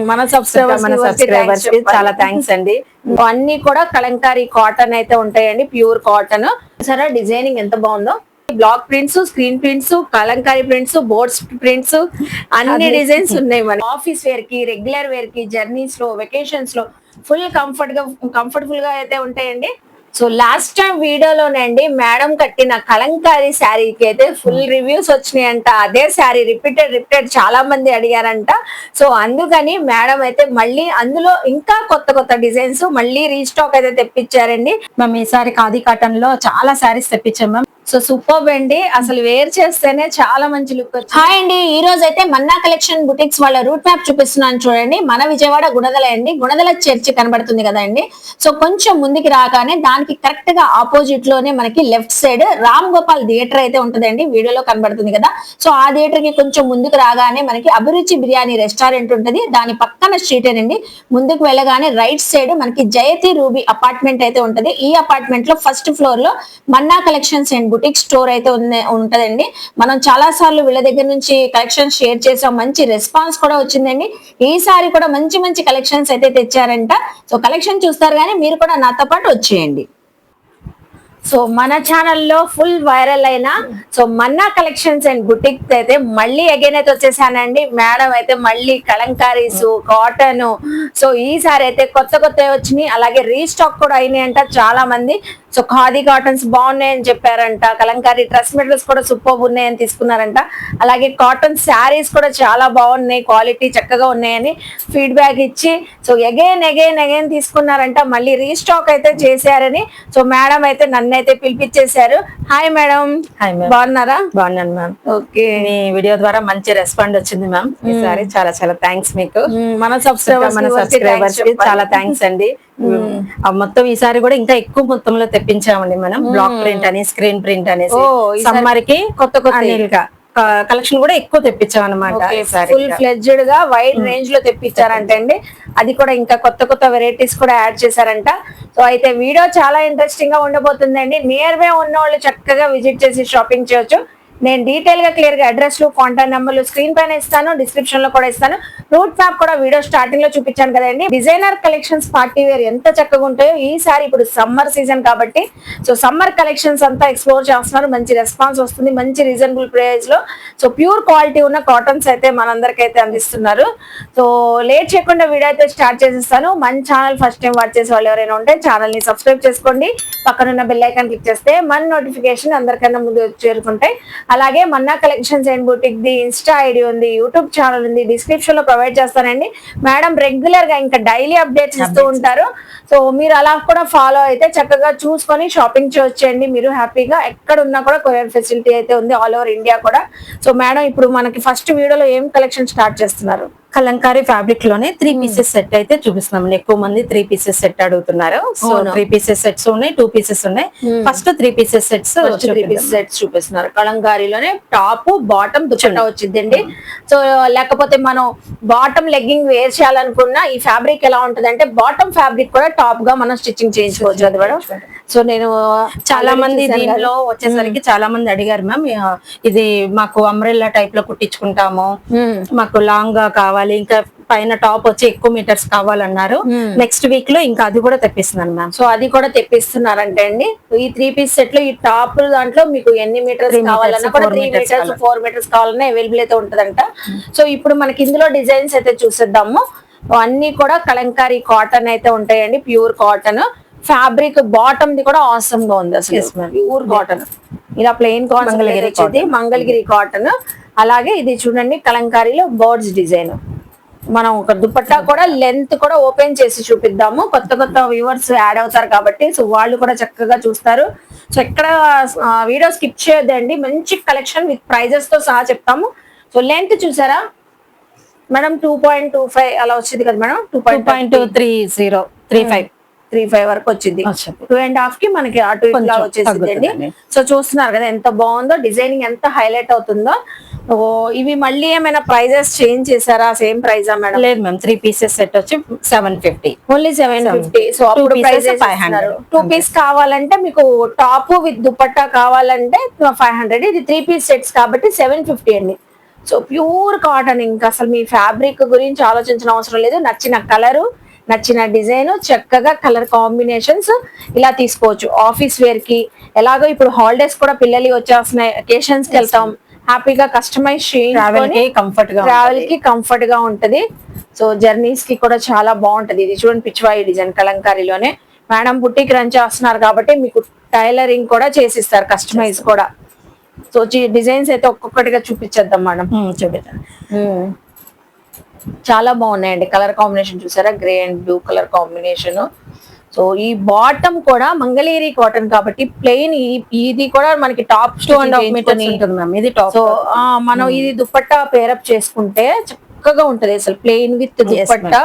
మన సబ్స్క్రైబర్స్ కి చాలా థ్యాంక్స్ అండి. అన్ని కూడా కలంకారీ కాటన్ అయితే ఉంటాయండి, ప్యూర్ కాటన్. సరే డిజైనింగ్ ఎంత బాగుందో, block prints, screen prints, Kalamkari prints, boards prints, అన్ని డిజైన్స్ ఉన్నాయి. మన ఆఫీస్ వేర్ కి, రెగ్యులర్ వేర్ కి, జర్నీస్ లో, వెకేషన్స్ లో ఫుల్ కంఫర్టబుల్ గా అయితే ఉంటాయండి. సో లాస్ట్ టైం వీడియోలోనండి మేడం కట్టిన కలంకారీ శారీకి అయితే ఫుల్ రివ్యూస్ వచ్చినాయంట. అదే శారీ రిపీటెడ్ చాలా మంది అడిగారంట. సో అందుకని మేడం అయితే మళ్ళీ అందులో ఇంకా కొత్త డిజైన్స్ మళ్ళీ రీస్టాక్ అయితే తెప్పించారండి. మేము ఈసారి ఖాదీ కాటన్ లో చాలా శారీస్ తెప్పించాం మ్యామ్. సో సూపర్ అండి, అసలు వేర్ చేస్తేనే చాలా మంచి లుక్. హాయ్ అండి, ఈ రోజు అయితే మన్నా కలెక్షన్ బుటిక్స్ వాళ్ళ రూట్ మ్యాప్ చూపిస్తున్నాను చూడండి. మన విజయవాడ గుణదల అండి, గుణదల చర్చి కనబడుతుంది కదా అండి. సో కొంచెం ముందుకి రాగానే దానికి కరెక్ట్ గా ఆపోజిట్ లోనే మనకి left side Ram Gopal theatre అయితే ఉంటదండి, వీడియోలో కనబడుతుంది కదా. సో ఆ థియేటర్ కి కొంచెం ముందుకు రాగానే మనకి అభిరుచి బిర్యానీ రెస్టారెంట్ ఉంటది, దాని పక్కన స్ట్రీట్ అండి. ముందుకు వెళ్ళగానే రైట్ సైడ్ మనకి జయతి రూబీ అపార్ట్మెంట్ అయితే ఉంటది. ఈ అపార్ట్మెంట్ లో ఫస్ట్ ఫ్లోర్ లో మన్నా కలెక్షన్స్ అండ్ బుటిక్ స్టోర్ అయితే ఉంటదండి. మనం చాలా సార్లు వీళ్ళ దగ్గర నుంచి కలెక్షన్ షేర్ చేసాం, మంచి రెస్పాన్స్ కూడా వచ్చిందండి. ఈసారి కూడా మంచి కలెక్షన్స్ అయితే తెచ్చారంట. సో కలెక్షన్ చూస్తారు కానీ మీరు కూడా నాతో పాటు వచ్చేయండి. సో మన ఛానల్లో ఫుల్ వైరల్ అయిన so Manna collections and boutique అయితే మళ్ళీ అగైన్ అయితే వచ్చేసానండి. మేడం అయితే మళ్ళీ కలంకారీస్, కాటన్, సో ఈసారి అయితే కొత్త వచ్చినాయి. అలాగే రీస్టాక్ కూడా అయినాయి అంట చాలా మంది. సో ఖాదీ కాటన్స్ బాగున్నాయని చెప్పారంట, కలంకారీ డ్రెస్ మెటీరియల్స్ కూడా సూపర్ ఉన్నాయని తీసుకున్నారంట. అలాగే కాటన్ శారీస్ కూడా చాలా బాగున్నాయి, క్వాలిటీ చక్కగా ఉన్నాయని ఫీడ్బ్యాక్ ఇచ్చి సో అగైన్ తీసుకున్నారంట. మళ్ళీ రీస్టాక్ అయితే చేశారని సో మేడం అయితే నన్ను అయితే పిలిపించేశారు. Hi madam. Hi ma'am. బాగున్నారా? బాగున్నాను మ్యామ్. ఓకే, మీ వీడియో ద్వారా మంచి రెస్పాండ్ వచ్చింది మ్యామ్. ఈసారి చాలా థ్యాంక్స్ మీకు. మన సబ్స్క్రైబర్స్ కి చాలా థ్యాంక్స్ అండి. మొత్తం ఈసారి కూడా ఇంకా ఎక్కువ మొత్తంలో తెప్పించామండి మనం. బ్లాక్ ప్రింట్ అని, స్క్రీన్ ప్రింట్ అనేసి సమ్మర్ కి కొత్త కలెక్షన్ కూడా ఎక్కువ తెప్పించాం అనమాట. ఫుల్ ఫ్లెడ్జ్డ్ గా వైడ్ రేంజ్ లో తెప్పించారంట అండి. అది కూడా ఇంకా కొత్త వెరైటీస్ కూడా యాడ్ చేశారంట. సో అయితే వీడియో చాలా ఇంట్రెస్టింగ్ గా ఉండబోతుందండి. నియర్ బై ఉన్న వాళ్ళు చక్కగా విజిట్ చేసి షాపింగ్ చేయొచ్చు. నేను డీటెయిల్ గా క్లియర్ గా అడ్రస్లు, కాంటాక్ట్ నెంబర్లు స్క్రీన్ పైన ఇస్తాను, డిస్క్రిప్షన్ లో కూడా ఇస్తాను. రూట్ మ్యాప్ కూడా వీడియో స్టార్టింగ్ లో చూపించాను కదండి. డిజైనర్ కలెక్షన్స్ పార్టీ వేర్ ఎంత చక్కగా ఉంటాయో. ఈసారి ఇప్పుడు సమ్మర్ సీజన్ కాబట్టి సో సమ్మర్ కలెక్షన్స్ అంతా ఎక్స్ప్లోర్ చేస్తున్నారు. మంచి రెస్పాన్స్ వస్తుంది, మంచి రీజనబుల్ ప్రైస్ లో. సో ప్యూర్ క్వాలిటీ ఉన్న కాటన్స్ అయితే మనందరికి అయితే అందిస్తున్నారు. సో లేట్ చేయకుండా వీడియో అయితే స్టార్ట్ చేసేస్తాను. మన ఛానల్ ఫస్ట్ టైం వాచ్ చేసే వాళ్ళు ఎవరైనా ఉంటే ఛానల్ ని సబ్స్క్రైబ్ చేసుకోండి. పక్కనున్న బెల్ ఐకాన్ క్లిక్ చేస్తే మన నోటిఫికేషన్ అందరికన్నా ముందు చేరుకుంటాయి. అలాగే Manna collections and boutique the insta ID ఉంది, యూట్యూబ్ ఛానల్ ఉంది, డిస్క్రిప్షన్ లో ప్రొవైడ్ చేస్తానండి. మేడం రెగ్యులర్ గా ఇంకా డైలీ అప్డేట్స్ ఇస్తూ ఉంటారు. సో మీరు అలా కూడా ఫాలో అయితే చక్కగా చూసుకొని షాపింగ్ చేయొచ్చండి. మీరు హ్యాపీగా ఎక్కడ ఉన్నా కూడా కొరియర్ ఫెసిలిటీ అయితే ఉంది, ఆల్ ఓవర్ ఇండియా కూడా. సో మేడం ఇప్పుడు మనకి ఫస్ట్ వీడియోలో ఏం కలెక్షన్ స్టార్ట్ చేస్తున్నారు? కలంకారీ ఫ్యాబ్రిక్ లోనే 3 పీసెస్ సెట్ అయితే చూపిస్తున్నాం. ఎక్కువ మంది 3 పీసెస్ సెట్ అడుగుతున్నారు. సో 3 పీసెస్ సెట్స్ ఉన్నాయి, 2 పీసెస్ ఉన్నాయి. ఫస్ట్ 3 పీసెస్ సెట్స్ చూపిస్తున్నారు. కలంకారీలోనే టాప్ బాటమ్ దుపట్టా వచ్చిందండి. సో లేకపోతే మనం బాటమ్ లెగ్గింగ్ వేర్ చేయాలనుకున్నా ఈ ఫ్యాబ్రిక్ ఎలా ఉంటది అంటే బాటమ్ ఫ్యాబ్రిక్ కూడా టాప్ గా మనం స్టిచ్చింగ్ చేయించుకోవచ్చు. అది మేడం. సో నేను చాలా మంది దీనిలో వచ్చేసరికి చాలా మంది అడిగారు మ్యామ్, ఇది మాకు అంబ్రెల్లా టైప్ లో కుట్టించుకుంటాము, మాకు లాంగ్ గా కావాలి, ఇంకా పైన టాప్ వచ్చి ఎక్కువ మీటర్స్ కావాలన్నారు. నెక్స్ట్ వీక్ లో ఇంకా అది కూడా తెప్పిస్తున్నాను మ్యామ్. సో అది కూడా తెప్పిస్తున్నారంటే అండి. ఈ 3 పీస్ సెట్ లో ఈ టాప్ దాంట్లో మీకు ఎన్ని మీటర్స్ కావాలన్నా కూడా 3 మీటర్స్ 4 మీటర్స్ కావాలన్నా అవైలబుల్ అయితే ఉంటదంట. సో ఇప్పుడు మనకి ఇందులో డిజైన్స్ అయితే చూసేద్దాము. అన్ని కూడా కలంకారీ కాటన్ అయితే ఉంటాయండి, pure cotton. Fabric bottom the కూడా ఆసమ్ గా ఉంది. అసలు ప్యూర్ కాటన్, ఇలా ప్లెయిన్ కాటన్, మంగళగిరి కాటన్. అలాగే ఇది చూడండి కలంకారీలో బర్డ్స్ డిజైన్. మనం ఒక దుపట్టా కూడా లెంత్ కూడా ఓపెన్ చేసి చూపిద్దాము. కొత్త వ్యూవర్స్ యాడ్ అవుతారు కాబట్టి సో వాళ్ళు కూడా చక్కగా చూస్తారు. సో ఎక్కడ వీడియో స్కిప్ చేయొద్దండి. మంచి కలెక్షన్ విత్ ప్రైజెస్ తో సహా చెప్తాము. సో లెంత్ చూసారా మేడం? 2.25 అలా వచ్చింది కదా మేడం. 2.23035 వరకు వచ్చింది. 2.5 కి మనకి అటు ఇట్లా వచ్చేసిందండి. సో చూస్తున్నారు కదా ఎంత బాగుందో, డిజైనింగ్ ఎంత హైలైట్ అవుతుందో. ఇవి మళ్ళీ ఏమైనా ప్రైజెస్ చేంజ్ చేశారా? సేమ్ ప్రైజా మేడం? లేదు మ్యామ్, 3 పీసెస్ సెట్ వచ్చి 750, ఓన్లీ 750. సో అప్పుడు ప్రైస్ 500. 2 పీస్ కావాలంటే మీకు టాప్ విత్ దుపట్టా కావాలంటే 500. ఇది 3 పీస్ సెట్స్ కాబట్టి 750 అండి. సో ప్యూర్ కాటన్, ఇంకా అసలు మీ ఫ్యాబ్రిక్ గురించి ఆలోచించిన అవసరం లేదు. నచ్చిన కలరు, నచ్చిన డిజైన్, చక్కగా కలర్ కాంబినేషన్స్ ఇలా తీసుకోవచ్చు. ఆఫీస్ వేర్ కి, ఎలాగో ఇప్పుడు హాలిడేస్ కూడా పిల్లలు వచ్చేస్తున్నాయి, అకేషన్స్ కి వెళ్తాం, హ్యాపీగా కస్టమైజ్ చేయించుకొని ట్రావెల్ కి కంఫర్ట్ గా ఉంటది. సో జర్నీస్ కి కూడా చాలా బాగుంటది. ఇది చూడండి పిచ్చివాయి డిజైన్ కలంకారీలోనే. మేడం బుట్టికి రన్ చేస్తున్నారు కాబట్టి మీకు టైలరింగ్ కూడా చేసిస్తారు, కస్టమైజ్ కూడా. సో డిజైన్స్ అయితే ఒక్కొక్కటిగా చూపించేద్దాం మేడం. చూపిద్దాం. చాలా బాగున్నాయండి. కలర్ కాంబినేషన్ చూసారా, grey and blue colour combination. So ఈ బాటమ్ కూడా మంగళగిరి కాటన్ కాబట్టి ప్లెయిన్, ఇది కూడా మనకి టాప్ 2.5 మీటర్స్ ఉంటుంది మ్యామ్. ఇది టాప్. సో మనం ఇది దుపట్టా పేరప్ చేసుకుంటే చక్కగా ఉంటది. అసలు ప్లెయిన్ విత్ దుపట్టా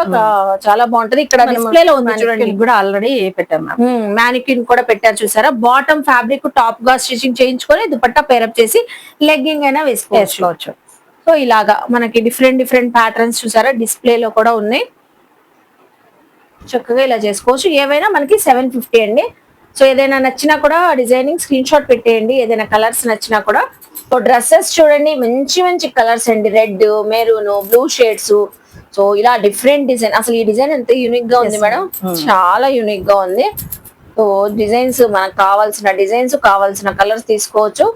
చాలా బాగుంటది. ఇక్కడ డిస్ప్లే లో ఉంది చూడండి, కూడా ఆల్రెడీ పెట్టాం మ్యామ్. మ్యానిక్విన్ కూడా పెట్టారు చూసారా. బాటమ్ ఫ్యాబ్రిక్ టాప్ గా స్టిచింగ్ చేయించుకొని దుపట్టా పేరప్ చేసి లెగ్గింగ్ అయినా వేసుకోవచ్చు. సో ఇలాగా మనకి డిఫరెంట్ డిఫరెంట్ ప్యాటర్న్స్ చూసారా, డిస్ప్లే లో కూడా ఉన్నాయి. చక్కగా ఇలా చేసుకోవచ్చు. ఏవైనా మనకి 750 అండి. సో ఏదైనా నచ్చినా కూడా డిజైనింగ్ స్క్రీన్ షాట్ పెట్టేయండి, ఏదైనా కలర్స్ నచ్చినా కూడా. సో డ్రెస్సెస్ చూడండి, మంచి మంచి కలర్స్ అండి, red, maroon, blue shades. So ఇలా డిఫరెంట్ డిజైన్. అసలు ఈ డిజైన్ ఎంత యూనిక్ గా ఉంది మేడం, చాలా యూనిక్ గా ఉంది. సో డిజైన్స్ మనకు కావాల్సిన డిజైన్స్, కావాల్సిన కలర్స్ తీసుకోవచ్చు.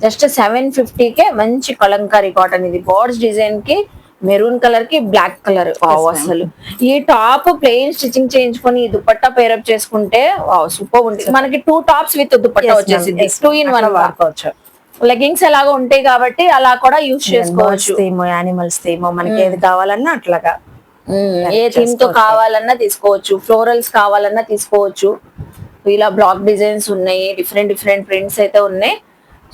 జస్ట్ 750కే మంచి కలంకారీ కాటన్. ఇది బోర్డ్స్ డిజైన్ కి మెరూన్ కలర్ కి బ్లాక్ కలర్. అసలు ఈ టాప్ ప్లెయిన్ స్టిచింగ్ చేయించుకొని ఈ దుపట్టా పేరప్ చేసుకుంటే సూపర్ ఉంటుంది. మనకి 2 టాప్స్ విత్ దుపట్టా వచ్చేసింది, 2 in 1 వాడుకోవచ్చు. లెగ్గింగ్స్ ఎలాగో ఉంటాయి కాబట్టి అలా కూడా యూజ్ చేసుకోవచ్చు. యానిమల్స్ థీమ్ మనకి ఏది కావాలన్నా అట్లాగా ఏ థీమ్ తో కావాలన్నా తీసుకోవచ్చు, ఫ్లోరల్స్ కావాలన్నా తీసుకోవచ్చు. ఇలా బ్లాక్ డిజైన్స్ ఉన్నాయి, డిఫరెంట్ డిఫరెంట్ ప్రింట్స్ అయితే ఉన్నాయి.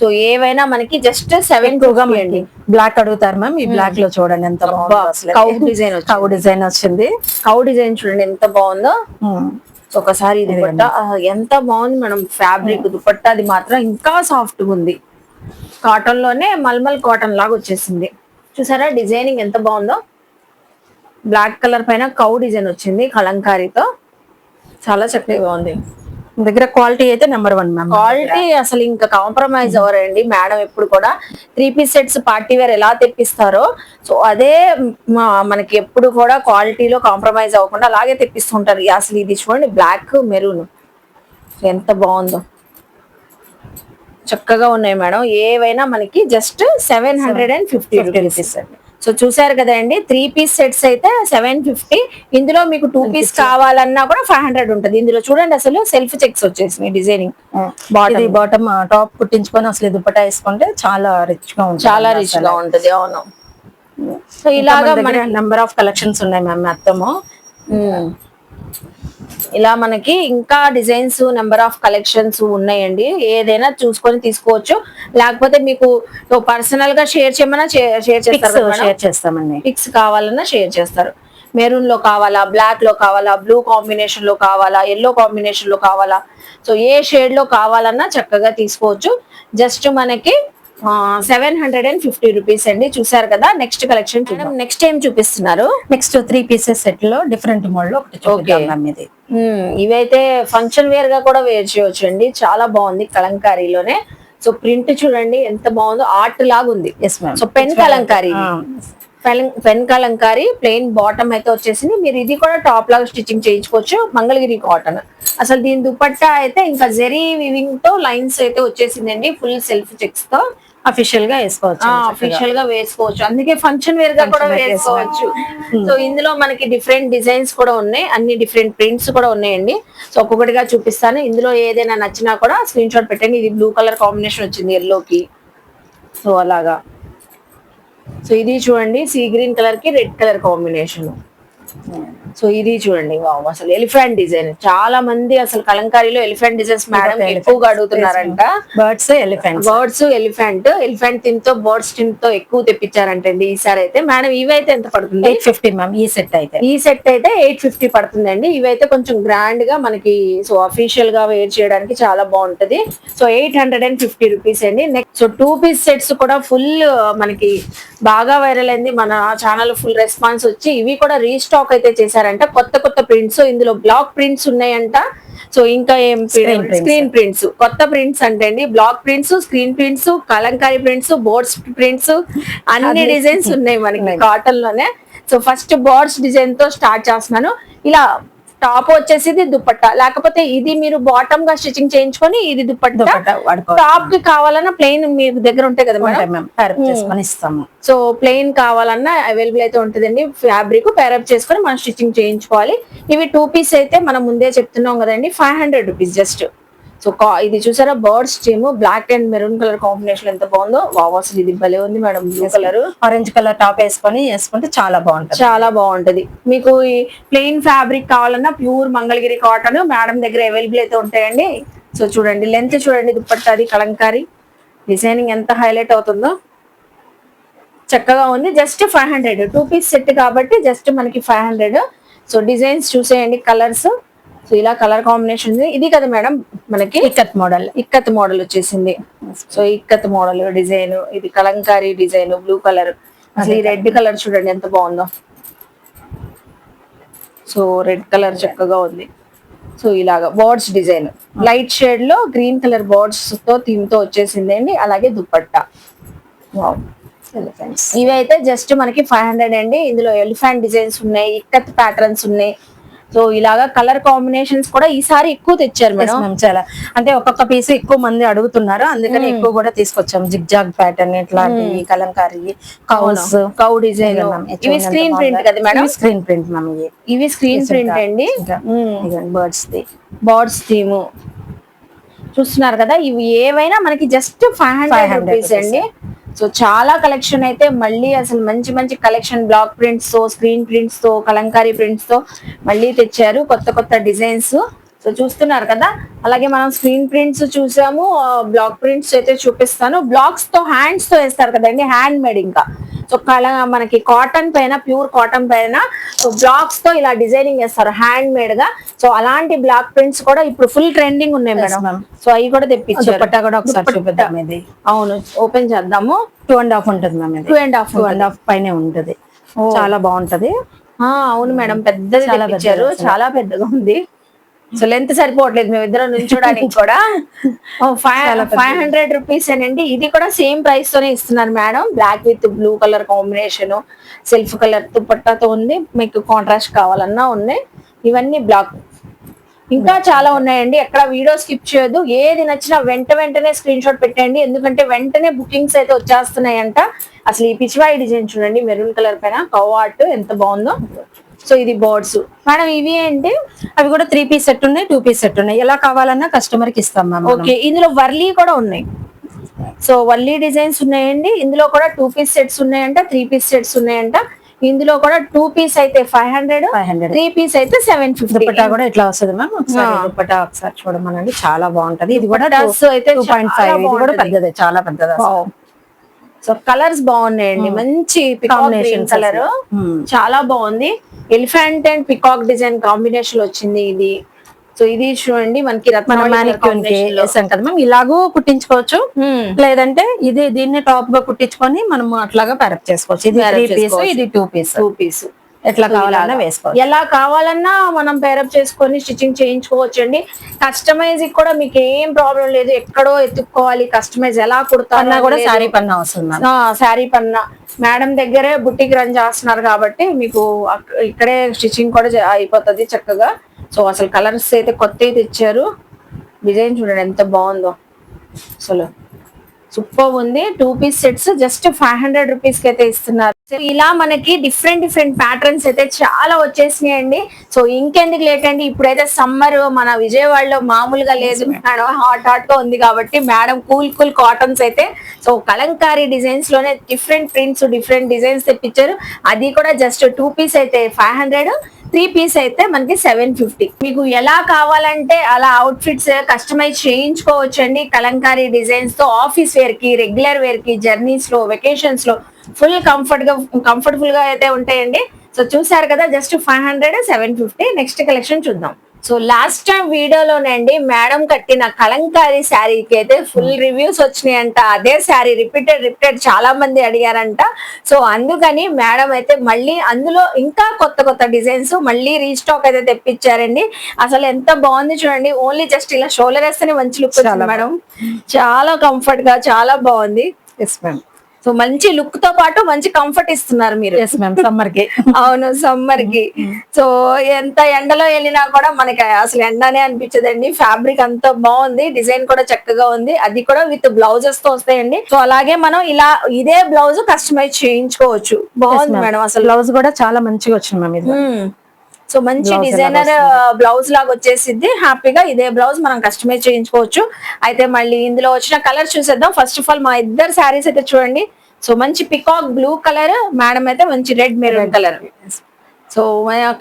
సో ఏవైనా మనకి జస్ట్ 750 అండి. బ్లాక్ అడుగుతారు మ్యామ్. ఈ బ్లాక్ లో చూడండి ఎంత బాగుంది. కౌ డిజైన్ వచ్చింది. కౌ డిజైన్ చూడండి ఎంత బాగుందో. ఒకసారి దుపట్టా ఎంత బాగుంది మనం. ఫ్యాబ్రిక్ దుపట్టా అది మాత్రం ఇంకా సాఫ్ట్ గా ఉంది. కాటన్ లోనే మల్మల్ కాటన్ లాగా వచ్చేసింది. చూసారా డిజైనింగ్ ఎంత బాగుందో. బ్లాక్ కలర్ పైన కౌ డిజైన్ వచ్చింది కలంకారీతో, చాలా చక్కగా ఉంది. దగ్గర క్వాలిటీ అయితే నెంబర్ 1 మ్యామ్. క్వాలిటీ అసలు ఇంకా కాంప్రమైజ్ అవ్వరండి మేడం. ఎప్పుడు కూడా 3 పీస్ సెట్స్ పార్టీ వేర్ ఎలా తెప్పిస్తారో సో అదే మనకి ఎప్పుడు కూడా క్వాలిటీలో కాంప్రమైజ్ అవ్వకుండా అలాగే తెప్పిస్తుంటారు. అసలు ఇది చూడండి బ్లాక్ మెరూన్ ఎంత బాగుందో, చక్కగా ఉన్నాయి మేడం. ఏవైనా మనకి జస్ట్ 750 రూపీస్ అండి. సో చూసారు కదండి, 3 పీస్ సెట్స్ అయితే 750. ఇందులో మీకు 2 పీస్ కావాలన్నా కూడా 500 ఉంటుంది. ఇందులో చూడండి అసలు సెల్ఫ్ చెక్స్ వచ్చేసినాయి డిజైనింగ్. బాటమ్ టాప్ కుట్టించుకొని అసలు దుపట్టా వేసుకుంటే చాలా రిచ్ గా ఉంటుంది, చాలా రిచ్ గా ఉంటది. అవును. సో ఇలాగా మన నెంబర్ ఆఫ్ కలెక్షన్స్ ఉన్నాయి మ్యామ్ మొత్తము. ఇలా మనకి ఇంకా డిజైన్స్ నెంబర్ ఆఫ్ కలెక్షన్స్ ఉన్నాయండి. ఏదైనా చూసుకొని తీసుకోవచ్చు. లేకపోతే మీకు పర్సనల్ గా షేర్ చేయమన్నా షేర్ చేస్తామండి. పిక్స్ కావాలన్నా షేర్ చేస్తారు. మెరూన్ లో కావాలా, బ్లాక్ లో కావాలా, బ్లూ కాంబినేషన్ లో కావాలా, ఎల్లో కాంబినేషన్ లో కావాలా, సో ఏ షేడ్ లో కావాలన్నా చక్కగా తీసుకోవచ్చు. జస్ట్ మనకి 750 రూపీస్ అండి. చూసారు కదా. నెక్స్ట్ కలెక్షన్ నెక్స్ట్ ఏం చూపిస్తున్నారు? నెక్స్ట్ 3 పీసెస్ సెట్ లో డిఫరెంట్ మోడ్ లో ఒకటి చూపిద్దాం. ఇది ఇవైతే ఫంక్షన్ వేర్ గా కూడా వేర్ చేయొచ్చు అండి. చాలా బాగుంది కలంకారీలోనే. సో ప్రింట్ చూడండి ఎంత బాగుందో, ఆర్ట్ లాగా ఉంది. So pen Kalamkari, pen Kalamkari plain bottom అయితే వచ్చేసింది. మీరు ఇది కూడా టాప్ లాగా స్టిచ్చింగ్ చేయించుకోవచ్చు. మంగళగిరి కాటన్. అసలు దీని దుపట్టా అయితే ఇంకా జెరీ వివింగ్ తో లైన్స్ అయితే వచ్చేసిందండి, ఫుల్ సెల్ఫ్ చెక్స్ తో. అఫీషియల్ గా వేసుకోవచ్చు. అందుకే ఫంక్షన్ వేర్ గా కూడా వేసుకోవచ్చు. సో ఇందులో మనకి డిఫరెంట్ డిజైన్స్ కూడా ఉన్నాయి, అన్ని డిఫరెంట్ ప్రింట్స్ కూడా ఉన్నాయండి. సో ఒక్కొక్కటిగా చూపిస్తాను. ఇందులో ఏదైనా నచ్చినా కూడా స్క్రీన్ షాట్ పెట్టండి. ఇది బ్లూ కలర్ కాంబినేషన్ వచ్చింది ఎల్లోకి. సో అలాగా. సో ఇది చూడండి సీ గ్రీన్ కలర్ కి రెడ్ కలర్ కాంబినేషన్. సో ఇది చూడండి, వావ్ అసలు ఎలిఫెంట్ డిజైన్. చాలా మంది అసలు కలంకారీలో ఎలిఫెంట్ డిజైన్స్ మేడం ఎక్కువగా అడుగుతున్నారంట. బర్డ్స్ ఎలిఫెంట్ థీమ్ తో బర్డ్స్ థీమ్ తో ఎక్కువ తెప్పించారంటండి ఈసారి అయితే. మేడం ఇవైతే ఎంత పడుతుంది? 850 మ్యామ్. ఈ సెట్ అయితే 850 పడుతుందండి. ఇవైతే కొంచెం గ్రాండ్ గా మనకి సో అఫీషియల్ గా వేర్ చేయడానికి చాలా బాగుంటది. సో 850 రూపీస్ అండి. నెక్స్ట్ సో 2 పీస్ సెట్స్ కూడా ఫుల్ మనకి బాగా వైరల్ అయింది. మన ఛానల్ ఫుల్ రెస్పాన్స్ వచ్చి ఇవి కూడా రీస్టాక్ అయితే చేశారంట. కొత్త కొత్త ప్రింట్స్, ఇందులో బ్లాక్ ప్రింట్స్ ఉన్నాయంట. సో ఇంకా ఏం Screen prints. స్క్రీన్ ప్రింట్స్, కొత్త ప్రింట్స్ అంటే అండి block prints, screen prints, Kalamkari prints, boards prints, అన్ని డిజైన్స్ ఉన్నాయి మనకి కాటన్ లోనే. సో ఫస్ట్ బోర్డ్స్ డిజైన్ తో స్టార్ట్ చేస్తున్నాను. ఇలా టాప్ వచ్చేసి ఇది దుపట్టా, లేకపోతే ఇది మీరు బాటమ్ గా స్టిచింగ్ చేయించుకొని ఇది దుపట్టా టాప్ కి కావాలన్నా ప్లెయిన్ మీ దగ్గర ఉంటాయి కదా మేడం, చేసుకొని ఇస్తాము. సో ప్లెయిన్ కావాలన్నా అవైలబుల్ అయితే ఉంటుందండి. ఫ్యాబ్రిక్ పేరప్ చేసుకొని మనం స్టిచ్చింగ్ చేయించుకోవాలి. ఇవి 2 పీస్ అయితే మనం ముందే చెప్తున్నాం కదండి, 500 రూపీస్ జస్ట్. సో ఇది చూసారా birds team black and maroon colour combination ఎంత బాగుందో. వావ్, అసలు ఇది భలే ఉంది madam. Blue colour orange colour top వేసుకుంటే చాలా బాగుంటుంది, చాలా బాగుంటది. మీకు ఈ ప్లెయిన్ ఫ్యాబ్రిక్ కావాలన్నా ప్యూర్ మంగళగిరి కాటన్ మేడం దగ్గర అవైలబుల్ అయితే ఉంటాయండి. సో చూడండి లెంత్ చూడండి, దుపట్టాది కలంకారీ డిజైనింగ్ ఎంత హైలైట్ అవుతుందో, చక్కగా ఉంది. జస్ట్ 500, 2 పీస్ సెట్ కాబట్టి జస్ట్ మనకి 500. సో డిజైన్స్ చూసేయండి, కలర్స్. సో ఇలా కలర్ కాంబినేషన్ ఇది కదా మేడం మనకి ఇక్కత్ మోడల్ వచ్చేసింది. సో ఇక్కత్ మోడల్ డిజైన్, ఇది కలంకారీ డిజైన్ బ్లూ కలర్. అసలు ఈ రెడ్ కలర్ చూడండి ఎంత బాగుందో. సో రెడ్ కలర్ చక్కగా ఉంది. సో ఇలాగా బోర్డ్స్ డిజైన్ లైట్ షేడ్ లో గ్రీన్ కలర్ బోర్డ్స్ తో థీమ్ తో వచ్చేసింది అండి. అలాగే దుపట్టా. వావ్, ఇవి అయితే జస్ట్ మనకి 500 అండి. ఇందులో ఎలిఫెంట్ డిజైన్స్ ఉన్నాయి, ఇక్కత్ ప్యాటర్న్స్ ఉన్నాయి. సో ఇలాగా కలర్ కాంబినేషన్స్ కూడా ఈసారి ఎక్కువ తెచ్చారు మేడం. చాలా అంటే ఒక్కొక్క పీస్ ఎక్కువ మంది అడుగుతున్నారు, అందుకని ఎక్కువ కూడా తీసుకొచ్చాం. జిగ్జాగ్ ప్యాటర్న్ ఇట్లాంటివి, కలంకారీ, కౌ డిజైన్. ఇవి స్క్రీన్ ప్రింట్ కదా మేడం, స్క్రీన్ ప్రింట్ మ్యామ్. ఇవి స్క్రీన్ ప్రింట్ అండి. బర్డ్స్ థీమ్ చూస్తున్నారు కదా. ఇవి ఏవైనా మనకి జస్ట్ 500 రూపీస్ అండి. సో చాలా కలెక్షన్ అయితే మళ్ళీ అసలు మంచి మంచి కలెక్షన్ బ్లాక్ ప్రింట్స్ తో, స్క్రీన్ ప్రింట్స్ తో, కలంకారీ ప్రింట్స్ తో మళ్ళీ తెచ్చారు కొత్త కొత్త డిజైన్స్. సో చూస్తున్నారు కదా. అలాగే మనం స్క్రీన్ ప్రింట్స్ చూసాము, బ్లాక్ ప్రింట్స్ అయితే చూపిస్తాను. బ్లాక్స్ తో హ్యాండ్స్ తో వేస్తారు కదండి, హ్యాండ్ మేడ్. ఇంకా సో మనకి కాటన్ పైన, ప్యూర్ కాటన్ పైన సో బ్లాక్స్ తో ఇలా డిజైనింగ్ చేస్తారు హ్యాండ్ మేడ్ గా. సో అలాంటి బ్లాక్ ప్రింట్స్ కూడా ఇప్పుడు ఫుల్ ట్రెండింగ్ ఉన్నాయి మేడం. సో అవి కూడా తెప్పించారు. దుపట్టా కూడా ఒకసారి చూపిద్దాం. ఇది అవును, ఓపెన్ చేద్దాము. 2.5 ఉంటుంది మ్యామ్. 2.5 పైనే ఉంటది, చాలా బాగుంటది. అవును మేడం, పెద్దది తెప్పించారు, చాలా పెద్దగా ఉంది. సో లెంత్ సరిపోవట్లేదు మేము ఇద్దరం నుంచోడానికి కూడా. 500 రూపీస్ అండి. ఇది కూడా సేమ్ ప్రైస్ తోనే ఇస్తున్నారు madam. Black with blue colour combination, self colour దుపట్టాతో ఉంది. మీకు కాంట్రాస్ట్ కావాలన్నా ఉన్నాయి. ఇవన్నీ బ్లాక్. ఇంకా చాలా ఉన్నాయండి, ఎక్కడ వీడియో స్కిప్ చేయొద్దు. ఏది నచ్చినా వెంటనే స్క్రీన్ షాట్ పెట్టండి, ఎందుకంటే వెంటనే బుకింగ్స్ అయితే వచ్చేస్తున్నాయంట. అసలు ఈ పిచ్చివాయి డిజైన్ చూడండి, మెరూన్ కలర్ పైన కవ్ ఆర్ట్ ఎంత బాగుందో. సో ఇది బోర్డ్స్ మేడం. ఇవి ఏంటి? అవి కూడా 3 పీస్ సెట్ ఉన్నాయి, 2 పీస్ సెట్ ఉన్నాయి. ఎలా కావాలన్నా కస్టమర్ కి ఇస్తాం మ్యామ్. ఓకే, ఇందులో వర్లీ కూడా ఉన్నాయి. సో వర్లీ డిజైన్స్ ఉన్నాయండి. ఇందులో కూడా 2 పీస్ సెట్స్ ఉన్నాయంట, 3 పీస్ సెట్స్ ఉన్నాయంట. ఇందులో కూడా 2 పీస్ అయితే 500, 3 పీస్ అయితే 750. దుపట్టా కూడా ఇట్లా వస్తుంది మ్యామ్. ఒకసారి దుపట్టా ఒకసారి చూడమనండి, చాలా బాగుంటది. ఇది కూడా అయితే 2.5. ఇది కూడా పెద్దదే, చాలా పెద్దది. సో కలర్స్ బాగున్నాయండి, మంచి పికాక్ కలర్ చాలా బాగుంది. Elephant and peacock design combination వచ్చింది ఇది. సో ఇది చూడండి మనకి ఇలాగూ కుట్టించుకోవచ్చు, లేదంటే ఇది దీన్ని టాప్ గా కుట్టించుకొని మనం అట్లాగా ప్యారప్ చేసుకోవచ్చు. ఇది 3 పీస్, ఇది 2 పీస్. ఎట్లా కావాలన్నా వేసుకోవచ్చు, ఎలా కావాలన్నా మనం పేరప్ చేసుకొని స్టిచ్చింగ్ చేయించుకోవచ్చు అండి. కస్టమైజ్ కూడా మీకు ఏం ప్రాబ్లం లేదు, ఎక్కడో ఎత్తుక్కోవాలి. కస్టమైజ్ ఎలా కుడతారన్నా కూడా శారీ పన్నా అవసరం. శారీ పన్నా మేడం దగ్గరే బుట్టికి రన్ చేస్తున్నారు కాబట్టి మీకు ఇక్కడే స్టిచ్చింగ్ కూడా అయిపోతుంది చక్కగా. సో అసలు కలర్స్ అయితే కొత్తవి తెచ్చారు. డిజైన్ చూడండి ఎంత బాగుందో, అసలు సూపర్ ఉంది. 2 పీస్ సెట్స్ జస్ట్ 500 రూపీస్ కి అయితే ఇస్తున్నారు. ఇలా మనకి డిఫరెంట్ ప్యాటర్న్స్ అయితే చాలా వచ్చేసినాయండి. సో ఇంకెందుకు లేట్ అండి, ఇప్పుడైతే సమ్మర్ మన విజయవాడలో మామూలుగా లేదు మేడం, హాట్ గా ఉంది కాబట్టి మేడం కూల్ కాటన్స్ అయితే సో కలంకారీ డిజైన్స్ లోనే డిఫరెంట్ ప్రింట్స్, డిఫరెంట్ డిజైన్స్ తెప్పించారు. అది కూడా జస్ట్ 2 పీస్ అయితే 500, 3 పీస్ అయితే మనకి 750. మీకు ఎలా కావాలంటే అలా అవుట్ ఫిట్స్ కస్టమైజ్ చేయించుకోవచ్చు అండి. కలంకారీ డిజైన్స్ తో ఆఫీస్ వేర్ కి, రెగ్యులర్ వేర్ కి, జర్నీస్ లో, వెకేషన్స్ లో ఫుల్ కంఫర్టబుల్ గా అయితే ఉంటాయండి. సో చూసారు కదా, జస్ట్ 500, 750. నెక్స్ట్ కలెక్షన్ చూద్దాం. సో లాస్ట్ టైం వీడియోలోనండి మేడం కట్టిన కలంకారీ శారీకి అయితే ఫుల్ రివ్యూస్ వచ్చినాయంట. అదే శారీ రిపీటెడ్ చాలా మంది అడిగారంట. సో అందుకని మేడం అయితే మళ్ళీ అందులో ఇంకా కొత్త కొత్త డిజైన్స్ మళ్ళీ రీస్టాక్ అయితే తెప్పించారండి. అసలు ఎంత బాగుంది చూడండి. ఓన్లీ జస్ట్ ఇలా షోల్డర్ వేస్తేనే మంచి లుక్ వచ్చింది మేడం. చాలా కంఫర్ట్ గా చాలా బాగుంది. Yes ma'am. సో మంచి లుక్ తో పాటు మంచి కంఫర్ట్ ఇస్తున్నారు మీరు. ఎస్ మ్యామ్, సమ్మర్ కి. అవును, సమ్మర్ కి. సో ఎంత ఎండలో వెళ్ళినా కూడా మనకి అసలు ఎండనే అనిపించదండి. ఫ్యాబ్రిక్ అంతా బాగుంది, డిజైన్ కూడా చక్కగా ఉంది. అది కూడా విత్ బ్లౌజెస్ తో వస్తాయండి. సో అలాగే మనం ఇలా ఇదే బ్లౌజ్ కస్టమైజ్ చేయించుకోవచ్చు. బాగుంది మేడం. అసలు బ్లౌజ్ కూడా చాలా మంచిగా వచ్చింది మ్యామ్ ఇది. సో మంచి డిజైనర్ బ్లౌజ్ లాగా వచ్చేసిద్ది. హ్యాపీగా ఇదే బ్లౌజ్ మనం కస్టమైజ్ చేయించుకోవచ్చు. అయితే మళ్ళీ ఇందులో వచ్చిన కలర్ చూసేద్దాం. ఫస్ట్ ఆఫ్ ఆల్ మా ఇద్దరు శారీస్ అయితే చూడండి. సో మంచి పికాక్ బ్లూ కలర్, మేడం అయితే మంచి red maroon colour. So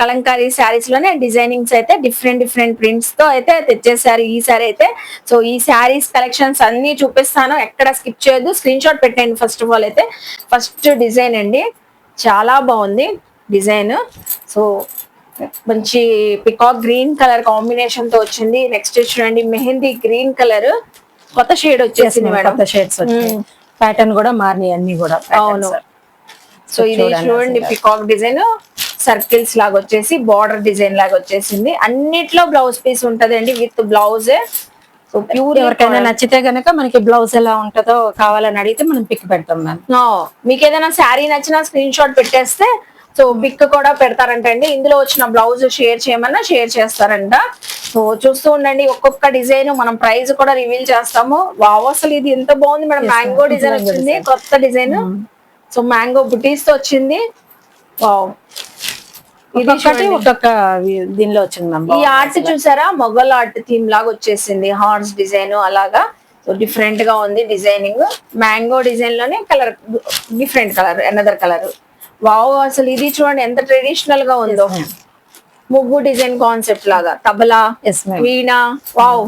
Kalamkari saris లోనే డిజైనింగ్స్ అయితే డిఫరెంట్ ప్రింట్స్ తో అయితే తెచ్చేసారు ఈ సారీ అయితే. సో ఈ శారీస్ కలెక్షన్స్ అన్ని చూపిస్తాను, ఎక్కడ స్కిప్ చేయొద్దు. స్క్రీన్ షాట్ పెట్టండి. ఫస్ట్ ఆఫ్ ఆల్ అయితే ఫస్ట్ డిజైన్ అండి, చాలా బాగుంది డిజైన్. సో మంచి పికాక్ గ్రీన్ కలర్ కాంబినేషన్ తో వచ్చింది. నెక్స్ట్ చూడండి మెహందీ గ్రీన్ కలర్, కొత్త షేడ్ వచ్చేసింది మేడం. కొత్త షేడ్స్ వచ్చాయి, ప్యాటర్న్ కూడా మారినాయి అన్ని కూడా. అవును. సో ఇది చూడండి పికాక్ డిజైన్, సర్కిల్స్ లాగా వచ్చేసి బార్డర్ డిజైన్ లాగా వచ్చేసింది. అన్నిట్లో బ్లౌజ్ పీస్ ఉంటదండి విత్ బ్లౌజ్. So pure. ఎవరికైనా నచ్చితే గనక మనకి బ్లౌజ్ ఎలా ఉంటుందో కావాలని అడిగితే మనం పిక్ పెడతాం మ్యామ్. మీకు ఏదైనా శారీ నచ్చినా స్క్రీన్ షాట్ పెట్టేస్తే సో పిక్ కూడా పెడతారంటండి. ఇందులో వచ్చిన బ్లౌజ్ షేర్ చేయమన్నా షేర్ చేస్తారంట. సో చూస్తూ ఉండండి, ఒక్కొక్క డిజైన్ మనం ప్రైస్ కూడా రివీల్ చేస్తాము. వావ్, అసలు ఇది ఎంత బాగుంది మేడం. మ్యాంగో డిజైన్ వచ్చింది, కొత్త డిజైన్. సో మ్యాంగో బుటీస్ తో వచ్చింది. వావ్, ఇది ఒక్కొక్క దీనిలో వచ్చింది మ్యామ్. ఈ ఆర్ట్ చూసారా, మొఘల్ ఆర్ట్ థీమ్ లాగా వచ్చేసింది, హార్స్ డిజైన్ అలాగా. సో డిఫరెంట్ గా ఉంది డిజైనింగ్. మ్యాంగో డిజైన్ లోనే colour, different colour, another colour. Wow, అసలు ఇది చూడండి ఎంత ట్రెడిషనల్ గా ఉందో. ముగ్గు డిజైన్ కాన్సెప్ట్ లాగా, తబలా, వీణ. వావ్,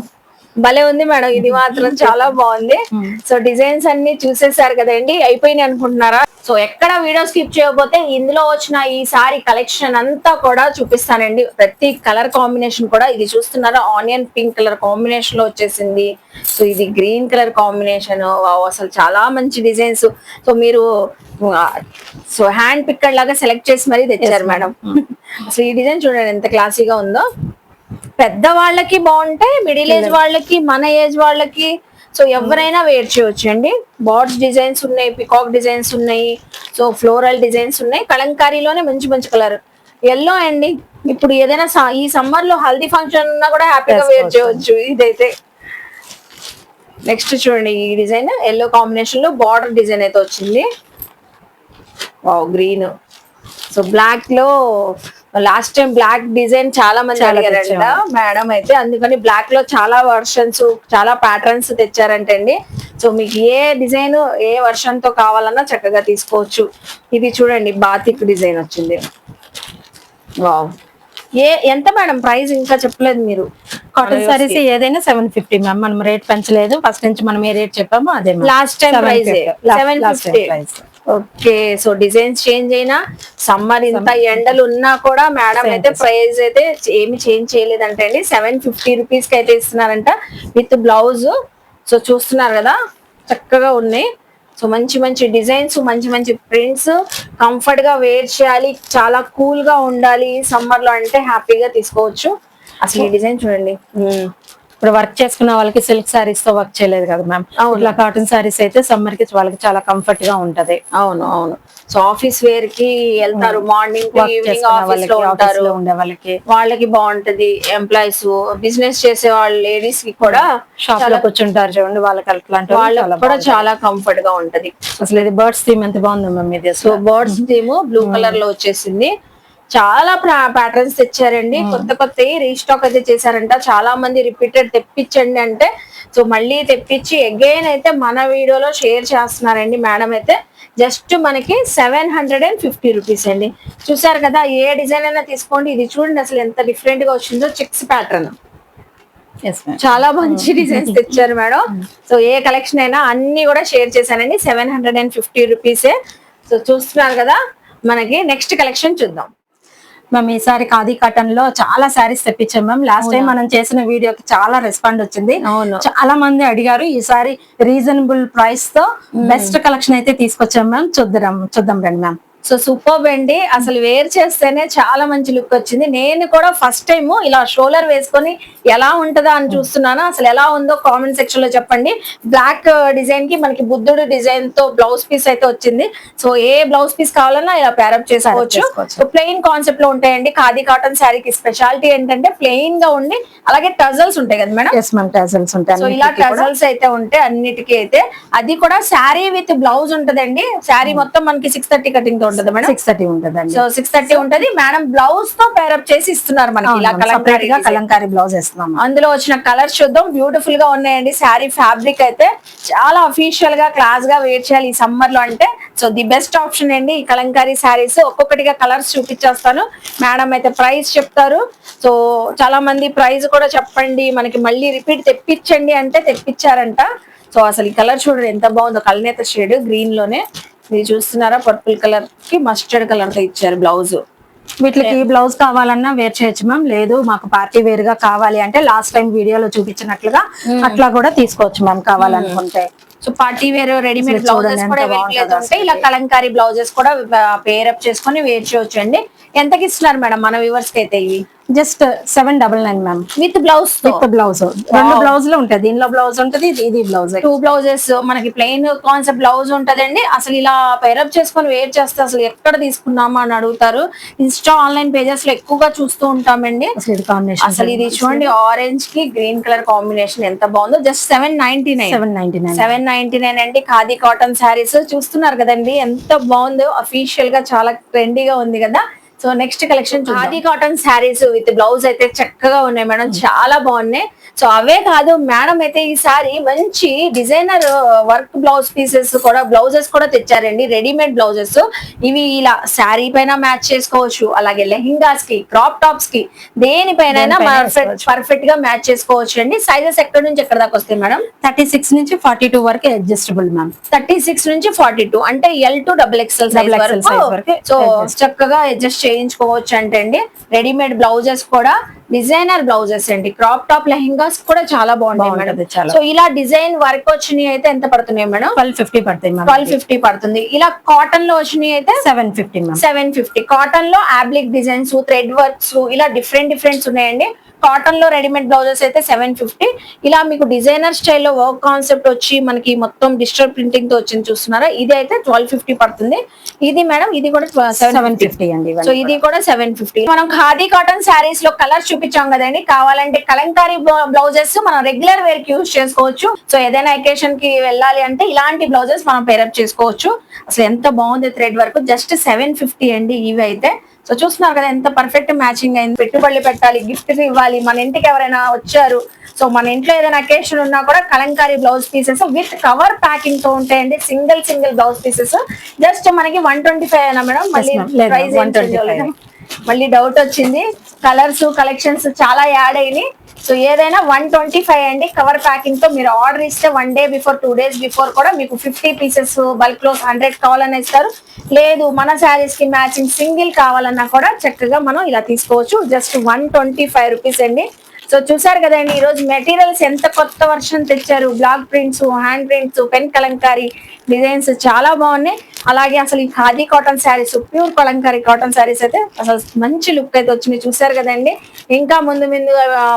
భలే ఉంది మేడం. ఇది మాత్రం చాలా బాగుంది. సో డిజైన్స్ అన్ని చూసేసారు కదండి, అయిపోయినాయి అనుకుంటున్నారా? సో ఎక్కడ వీడియో స్కిప్ చేయకపోతే ఇందులో వచ్చిన ఈ సారీ కలెక్షన్ అంతా కూడా చూపిస్తానండి. ప్రతి కలర్ కాంబినేషన్ కూడా. ఇది చూస్తున్నారా, ఆనియన్ పింక్ కలర్ కాంబినేషన్ లో వచ్చేసింది. సో ఇది గ్రీన్ కలర్ కాంబినేషన్. అసలు చాలా మంచి డిజైన్స్. సో మీరు సో హ్యాండ్ పిక్కర్ లాగా సెలెక్ట్ చేసి మరీ తెచ్చారు మేడం. సో ఈ డిజైన్ చూడండి ఎంత క్లాసీగా ఉందో. పెద్ద వాళ్ళకి బాగుంటాయి, మిడిల్ ఏజ్ వాళ్ళకి, మన ఏజ్ వాళ్ళకి. సో ఎవరైనా వేర్ చేయొచ్చు అండి. బార్డ్స్ డిజైన్స్ ఉన్నాయి, పికాక్ డిజైన్స్ ఉన్నాయి, సో ఫ్లోరల్ డిజైన్స్ ఉన్నాయి. కలంకారీలోనే మంచి మంచి కలర్ ఎల్లో అండి. ఇప్పుడు ఏదైనా ఈ సమ్మర్ లో హల్దీ ఫంక్షన్ ఉన్నా కూడా హ్యాపీగా వేర్ చేయవచ్చు ఇదైతే. నెక్స్ట్ చూడండి ఈ డిజైన్ ఎల్లో కాంబినేషన్ లో బార్డర్ డిజైన్ అయితే వచ్చింది. Wow, green. సో బ్లాక్ లో లాస్ట్ టైం బ్లాక్ డిజైన్ చాలా మంది అడిగారంట మేడం అయితే, అందుకని బ్లాక్ లో చాలా వర్షన్స్, చాలా ప్యాటర్న్స్ తెచ్చారంటండి. సో మీకు ఏ డిజైన్ ఏ వర్షన్ తో కావాలన్నా చక్కగా తీసుకోవచ్చు. ఇది చూడండి బాతిక్ డిజైన్ వచ్చింది. వావ్, ఎంత మేడం ప్రైస్ ఇంకా చెప్పలేదు మీరు? కాటన్ సారీస్ ఏదైనా 750 మ్యామ్. మనం రేట్ పెంచలేదు, ఫస్ట్ నుంచి మనం ఏ రేట్ చెప్పామో అదే. Last time price 750. Okay. So designs change అయినా, సమ్మర్ ఇంత ఎండలు ఉన్నా కూడా మేడం అయితే ప్రైస్ అయితే ఏమి చేంజ్ చేయలేదంటే అండి. 750 రూపీస్ కి అయితే ఇస్తున్నారంట విత్ బ్లౌజ్. సో చూస్తున్నారు కదా, చక్కగా ఉన్నాయి. సో మంచి మంచి డిజైన్స్, మంచి మంచి ప్రింట్స్, కంఫర్ట్ గా వేర్ చేయాలి, చాలా కూల్ గా ఉండాలి సమ్మర్ లో అంటే హ్యాపీగా తీసుకోవచ్చు. అసలు ఈ డిజైన్ చూడండి. ఇప్పుడు వర్క్ చేసుకున్న వాళ్ళకి సిల్క్ సారీస్ తో వర్క్ చేయలేదు కదా మ్యామ్. ఇట్లా కాటన్ సారీస్ అయితే సమ్మర్ కి వాళ్ళకి చాలా కంఫర్ట్ గా ఉంటది. అవును అవును. సో ఆఫీస్ వేర్ కి వెళ్తారు, మార్నింగ్ ఈవినింగ్ ఆఫీస్ లో ఉంటారు, ఉండే వాళ్ళకి బాగుంటది. ఎంప్లాయీస్, బిజినెస్ చేసే వాళ్ళ లేడీస్ కి కూడా షాప్ లో కూర్చుంటారు చూడండి, వాళ్ళకి అట్లాంటి వాళ్ళకి కూడా చాలా కంఫర్ట్ గా ఉంటది. అసలు ఇది బర్డ్స్ థీమ్ ఎంత బాగుంది మ్యామ్ ఇది. So birds theme blue colour లో వచ్చేసింది. చాలా ప్యాటర్న్స్ తెచ్చారండి, కొత్త కొత్త రీస్టాక్ అయితే చేశారంట. చాలా మంది రిపీటెడ్ తెప్పించండి అంటే సో మళ్ళీ తెప్పించి అగైన్ అయితే మన వీడియోలో షేర్ చేస్తున్నారండి మేడం అయితే. జస్ట్ మనకి 750 రూపీస్ అండి. చూసారు కదా, ఏ డిజైన్ అయినా తీసుకోండి. ఇది చూడండి అసలు ఎంత డిఫరెంట్ గా వచ్చిందో, చెక్స్ ప్యాటర్న్. చాలా మంచి డిజైన్స్ తెచ్చారు మేడం. సో ఏ కలెక్షన్ అయినా అన్ని కూడా షేర్ చేశానండి. 750 రూపీసే. సో చూస్తున్నారు కదా, మనకి నెక్స్ట్ కలెక్షన్ చూద్దాం. మేము ఈసారి ఖాదీ కాటన్ లో చాలా శారీస్ తెప్పించాం మ్యామ్. లాస్ట్ టైం మనం చేసిన వీడియోకి చాలా రెస్పాండ్ వచ్చింది. అవును. చాలా మంది అడిగారు. ఈసారి రీజనబుల్ ప్రైస్ తో బెస్ట్ కలెక్షన్ అయితే తీసుకొచ్చాం మ్యామ్. చూద్దాం రండి మ్యామ్. సో సూపర్ అండి, అసలు వేర్ చేస్తేనే చాలా మంచి లుక్ వచ్చింది. నేను కూడా ఫస్ట్ టైం ఇలా షోల్డర్ వేసుకొని ఎలా ఉంటుందా అని చూస్తున్నాను. అసలు ఎలా ఉందో కామెంట్ సెక్షన్ లో చెప్పండి. బ్లాక్ డిజైన్ కి మనకి బుద్ధుడు డిజైన్ తో బ్లౌజ్ పీస్ అయితే వచ్చింది. సో ఏ బ్లౌజ్ పీస్ కావాలన్నా ఇలా ప్యారప్ చేసుకోవచ్చు. సో ప్లెయిన్ కాన్సెప్ట్ లో ఉంటాయండి. ఖాదీ కాటన్ శారీకి స్పెషాలిటీ ఏంటంటే ప్లెయిన్ గా ఉండి అలాగే టజల్స్ ఉంటాయి కదా మేడం. ఎస్ మ్యామ్, టజల్స్ ఉంటాయి. సో ఇలా టజల్స్ అయితే ఉంటాయి అన్నిటికీ. అయితే అది కూడా శారీ విత్ బ్లౌజ్ ఉంటదండి. శారీ మొత్తం మనకి 630 కటింగ్ తో ఉంటది మేడం. 630 ఉంటదండి. సో 630 ఉంటది మేడం. బ్లౌజ్ తో పేరప్ చేసి ఇస్తున్నారు మనకి ఇలా కలంకారీ బ్లౌజ్ ఇస్తున్నాం. అందులో వచ్చిన కలర్స్ చూద్దాం. బ్యూటిఫుల్ గా ఉన్నాయండి. శారీ ఫ్యాబ్రిక్ అయితే చాలా అఫీషియల్ గా క్లాస్ గా వేర్ చేయాలి ఈ సమ్మర్ లో అంటే. సో ది బెస్ట్ ఆప్షన్ అండి ఈ కలంకారీ శారీస్. ఒక్కొక్కటిగా కలర్స్ చూపించేస్తాను. మేడం అయితే ప్రైస్ చెప్తారు. సో చాలా మంది ప్రైస్ కూడా చెప్పండి మనకి, మళ్ళీ రిపీట్ తెప్పించండి అంటే తెప్పించారంట. సో అసలు ఈ కలర్ చూడండి ఎంత బాగుందో. కల్నేత షేడ్ గ్రీన్ లోనే ఇది చూస్తున్నారా, పర్పుల్ కలర్ కి మస్టర్డ్ కలర్ తో ఇచ్చారు బ్లౌజ్. వీటికి బ్లౌజ్ కావాలన్నా వేర్ చేయొచ్చు మ్యామ్. లేదు మాకు పార్టీ వేర్ గా కావాలి అంటే లాస్ట్ టైం వీడియోలో చూపించినట్లుగా అట్లా కూడా తీసుకోవచ్చు మ్యామ్ కావాలనుకుంటే. So party wear readymade blouses కూడా అవైలబుల్ ఉంటాయి. ఇలా కలంకారీ బ్లౌజెస్ కూడా పేరప్ చేసుకొని వేర్ చేయొచ్చు అండి. ఎంతకి ఇస్తున్నారు మేడం మన వ్యూవర్స్ కి అయితే? ఇవి just 799 ma'am. With blouse blouse 2 బ్లౌజులు ఉంటాయి. దీనిలో బ్లౌజ్ ఉంటది, ఇది బ్లౌజ్. 2 బ్లౌజెస్ మనకి ప్లెయిన్ కాన్సెప్ట్ బ్లౌజ్ ఉంటదండి. అసలు ఇలా పేరప్ చేసుకొని వేర్ చేస్తే అసలు ఎక్కడ తీసుకున్నామా అని అడుగుతారు. ఇన్స్టా ఆన్లైన్ పేజెస్ లో ఎక్కువగా చూస్తూ ఉంటామండి. అసలు ఇది చూడండి, ఆరెంజ్ కి గ్రీన్ కలర్ కాంబినేషన్ ఎంత బాగుందో. జస్ట్ 799 అండి. ఖాదీ కాటన్ శారీస్ చూస్తున్నారు కదండి ఎంత బాగుందో. అఫీషియల్ గా చాలా ట్రెండీగా ఉంది కదా. So next collection khadi cotton saris with blouse అయితే చక్కగా ఉన్నాయి మేడం, చాలా బాగున్నాయి. సో అవే కాదు మేడం అయితే ఈసారి మంచి డిజైనర్ వర్క్ బ్లౌజ్ పీసెస్ కూడా బ్లౌజెస్ కూడా తెచ్చారండి. Readymade blouses. ఇవి ఇలా శారీ పైన మ్యాచ్ చేసుకోవచ్చు, అలాగే లెహింగాస్ కి, క్రాప్ టాప్స్ కి, దేనిపైన పర్ఫెక్ట్ గా మ్యాచ్ చేసుకోవచ్చు అండి. సైజెస్ ఎక్కడి నుంచి ఎక్కడ దాకా వస్తాయి మేడం? 36 నుంచి 42 వరకు అడ్జస్టబుల్ మ్యామ్. 36 నుంచి 42 అంటే L to XXL సైజ్ వరకు. సో చక్కగా అడ్జస్ట్ చేయించుకోవచ్చు అంటే అండి. రెడీమేడ్ బ్లౌజెస్ కూడా డిజైనర్ బ్లౌజెస్ అండి. క్రాప్ టాప్ లెహంగాస్ కూడా చాలా బాగుంటాయి మేడం. సో ఇలా డిజైన్ వర్క్ వచ్చినాయి అయితే ఎంత పడుతున్నాయి మేడం? 1250 పడుతుంది. 1250 పడుతుంది. ఇలా కాటన్ లో వచ్చినాయి అయితే 750. కాటన్ లో అబ్లిక్ డిజైన్స్, థ్రెడ్ వర్క్స్ ఇలా డిఫరెంట్ ఉన్నాయండి. కాటన్ లో రెడీమేడ్ బ్లౌజెస్ అయితే 750. ఇలా మీకు డిజైనర్ స్టైల్లో వర్క్ కాన్సెప్ట్ వచ్చి మనకి మొత్తం డిజిటల్ ప్రింటింగ్ తో వచ్చింది చూస్తున్నారా, ఇది అయితే 1250 పడుతుంది. ఇది మేడం ఇది కూడా 750 అండి. సో ఇది కూడా 750. మనం ఖాదీ కాటన్ శారీస్ లో కలర్స్ చూపించాం కదండి. కావాలంటే కలంకారీ బ్లౌజెస్ మనం రెగ్యులర్ వేర్ కి యూజ్ చేసుకోవచ్చు. సో ఏదైనా అకేషన్ కి వెళ్ళాలి అంటే ఇలాంటి బ్లౌజెస్ మనం పేరప్ చేసుకోవచ్చు. అసలు ఎంత బాగుంది థ్రెడ్ వర్క్. జస్ట్ 750 అండి ఇవి అయితే. సో చూస్తున్నారు కదా ఎంత పర్ఫెక్ట్ మ్యాచింగ్ అయింది. పెట్టుబడులు పెట్టాలి, గిఫ్ట్ ఇవ్వాలి, మన ఇంటికి ఎవరైనా వచ్చారు, సో మన ఇంట్లో ఏదైనా అకేషన్ ఉన్నా కూడా Kalamkari blouse pieces with cover packing తో ఉంటాయండి. సింగిల్ బ్లౌజ్ పీసెస్ జస్ట్ మనకి 125 అయినా మేడం. మళ్ళీ ప్రైస్ 125. మళ్ళీ డౌట్ వచ్చింది. కలర్స్ కలెక్షన్స్ చాలా యాడ్ అయినాయి. సో ఏదైనా 125 అండి. కవర్ ప్యాకింగ్ తో మీరు ఆర్డర్ ఇస్తే 1 డే బిఫోర్ 2 days బిఫోర్ కూడా మీకు 50 పీసెస్ బల్క్ లో 100 కావాలని ఇస్తారు. లేదు మన శారీస్ కి మ్యాచింగ్ సింగిల్ కావాలన్నా కూడా చక్కగా మనం ఇలా తీసుకోవచ్చు. జస్ట్ 125 రూపీస్ అండి. సో చూసారు కదండి ఈ రోజు మెటీరియల్స్ ఎంత కొత్త వర్షన్ తెచ్చారు. Block prints, hand prints, pen Kalamkari designs చాలా బాగున్నాయి. అలాగే అసలు ఈ khadi cotton saris, pure Kalamkari cotton saris అయితే అసలు మంచి లుక్ అయితే వచ్చినాయి. చూసారు కదండి. ఇంకా ముందు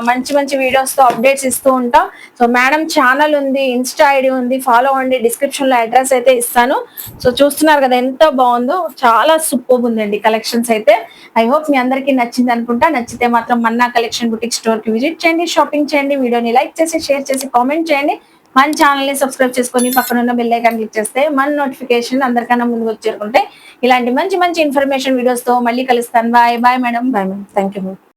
మంచి వీడియోస్ తో అప్డేట్స్ ఇస్తూ ఉంటాం. సో మేడం ఛానల్ ఉంది, ఇన్స్టా ఐడి ఉంది, ఫాలో అవ్వండి. డిస్క్రిప్షన్ లో అడ్రస్ అయితే ఇస్తాను. సో చూస్తున్నారు కదా ఎంత బాగుందో. చాలా సూపర్ ఉందండి కలెక్షన్స్ అయితే. ఐ హోప్ మీ అందరికీ నచ్చింది అనుకుంటా. నచ్చితే మాత్రం మన్నా కలెక్షన్ బుటిక్ స్టోర్ కి విజిట్ చేయండి, షాపింగ్ చేయండి, వీడియోని లైక్ చేసి షేర్ చేసి కామెంట్ చేయండి. మన ఛానల్ ని సబ్స్క్రైబ్ చేసుకొని పక్కన ఉన్న బెల్ ఐకాన్ క్లిక్ చేస్తే మన నోటిఫికేషన్ అందరికన్నా ముందుకు వచ్చి చేరుకుంటే ఇలాంటి మంచి ఇన్ఫర్మేషన్ వీడియోస్ తో మళ్ళీ కలుస్తాను. Bye madam. Bye ma'am. Thank you.